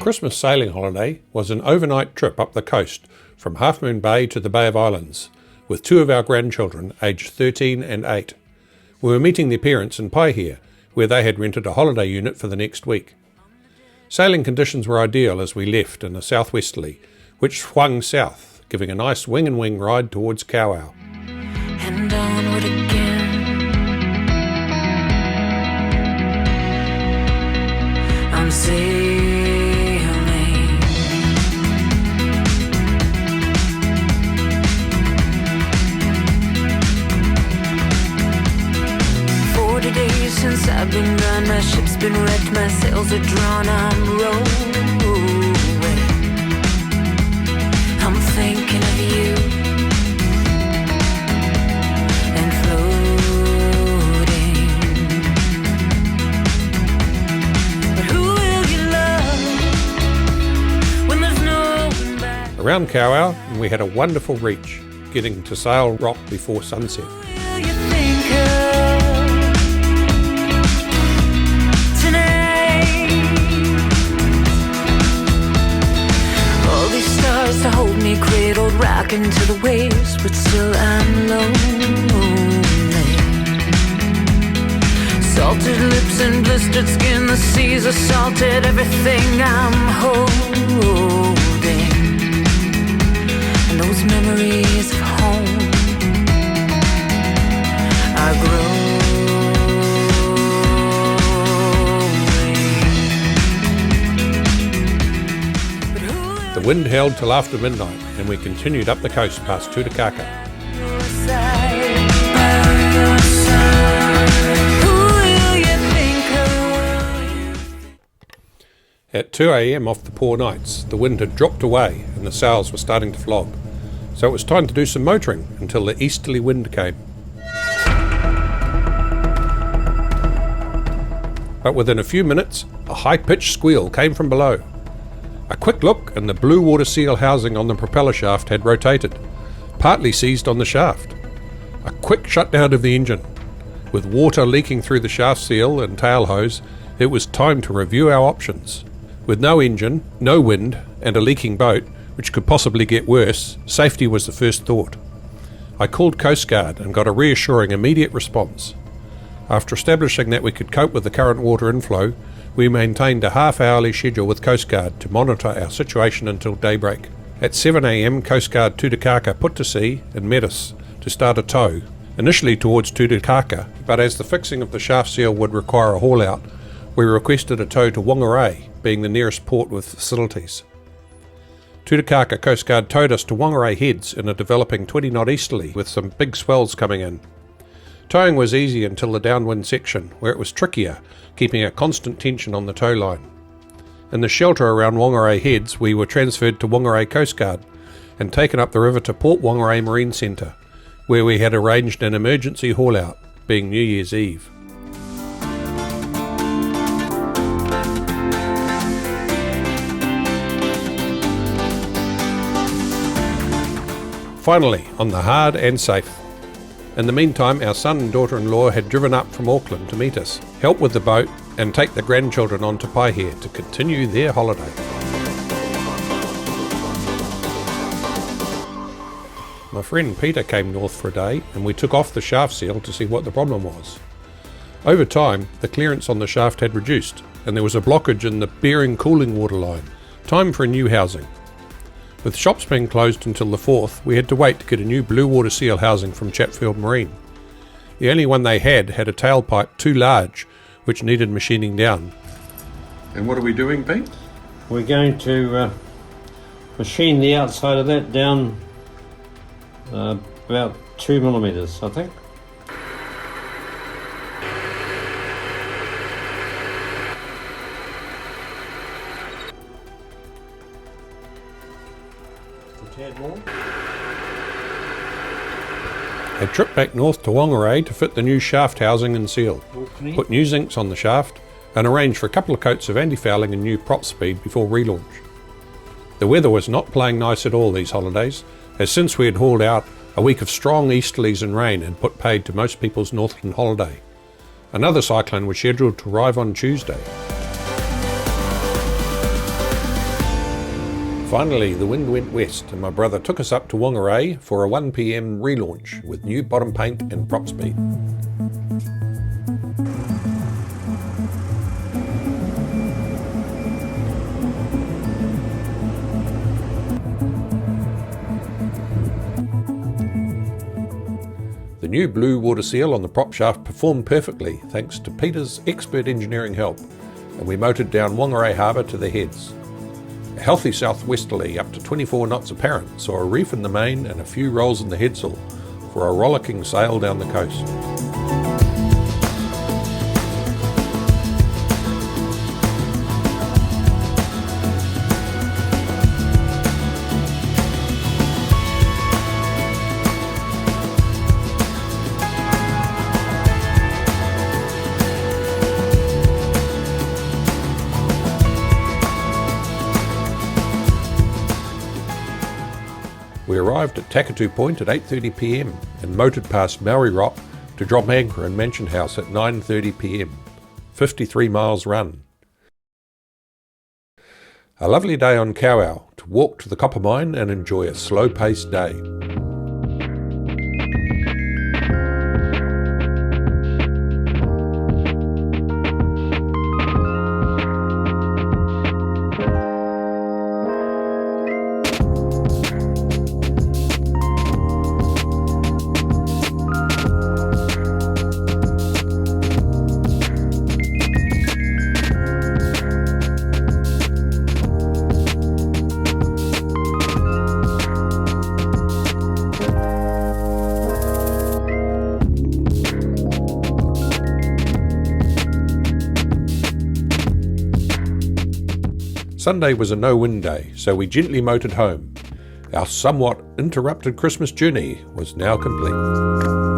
Christmas sailing holiday was an overnight trip up the coast from Half Moon Bay to the Bay of Islands, with two of our grandchildren aged 13 and 8. We were meeting their parents in Paihia, where they had rented a holiday unit for the next week. Sailing conditions were ideal as we left in a southwesterly, which swung south, giving a nice wing and wing ride towards Kowau. And onward again. I'm sailing. 40 days since I've been gone, my ship's been wrecked, my sails are drawn, I'm rowing. I'm thinking of you and floating. But who will you love when there's no one back? Around Kowau, we had a wonderful reach, getting to Sail Rock before sunset. Who will you think of tonight? All these stars to hold me cradled, rocking to the waves, but still I'm lonely. Salted lips and blistered skin, the seas are salted, everything I'm holding. And those memories of home are growing. But who will The wind held till after midnight, and we continued up the coast past Tutukaka. your side, by your side? Who will you think of? At 2 a.m. off the poor nights, the wind had dropped away and the sails were starting to flog, so it was time to do some motoring until the easterly wind came. But within a few minutes, a high-pitched squeal came from below. A quick look, and the blue water seal housing on the propeller shaft had rotated, partly seized on the shaft. A quick shutdown of the engine. With water leaking through the shaft seal and tail hose, it was time to review our options. With no engine, no wind, and a leaking boat, which could possibly get worse, safety was the first thought. I called coastguard and got a reassuring immediate response. After establishing that we could cope with the current water inflow, we maintained a half-hourly schedule with coastguard to monitor our situation until daybreak. At 7 a.m, coastguard Tutukaka put to sea and met us to start a tow, initially towards Tutukaka, but as the fixing of the shaft seal would require a haul-out, we requested a tow to Whangarei, being the nearest port with facilities. Tutukaka coastguard towed us to Whangarei Heads in a developing 20 knot easterly with some big swells coming in. Towing was easy until the downwind section, where it was trickier, keeping a constant tension on the tow line. In the shelter around Whangarei Heads, we were transferred to Whangarei Coastguard and taken up the river to Port Whangarei Marine Centre, where we had arranged an emergency haul-out, being New Year's Eve. Finally, on the hard and safe. In the meantime, our son and daughter-in-law had driven up from Auckland to meet us, help with the boat, and take the grandchildren on to Paihia to continue their holiday. My friend Peter came north for a day, and we took off the shaft seal to see what the problem was. Over time, the clearance on the shaft had reduced, and there was a blockage in the bearing cooling water line. Time for a new housing. With shops being closed until the 4th, we had to wait to get a new blue water seal housing from Chatfield Marine. The only one they had a tailpipe too large, which needed machining down. And what are we doing, Pete? We're going to machine the outside of that down about 2 millimetres, I think. A trip back north to Whangarei to fit the new shaft housing and seal, put new zincs on the shaft, and arrange for a couple of coats of anti-fouling and new prop speed before relaunch. The weather was not playing nice at all these holidays, as since we had hauled out, a week of strong easterlies and rain had put paid to most people's Northland holiday. Another cyclone was scheduled to arrive on Tuesday. Finally, the wind went west and my brother took us up to Whangarei for a 1 p.m. relaunch with new bottom paint and prop speed. The new blue water seal on the prop shaft performed perfectly thanks to Peter's expert engineering help, and we motored down Whangarei Harbour to the heads. A healthy southwesterly up to 24 knots apparent saw a reef in the main and a few rolls in the headsail for a rollicking sail down the coast. We arrived at Takatu Point at 8:30 p.m. and motored past Maori Rock to drop anchor in Mansion House at 9:30 p.m. 53 miles run. A lovely day on Kowau to walk to the copper mine and enjoy a slow-paced day. Sunday was a no-wind day, so we gently motored home. Our somewhat interrupted Christmas journey was now complete.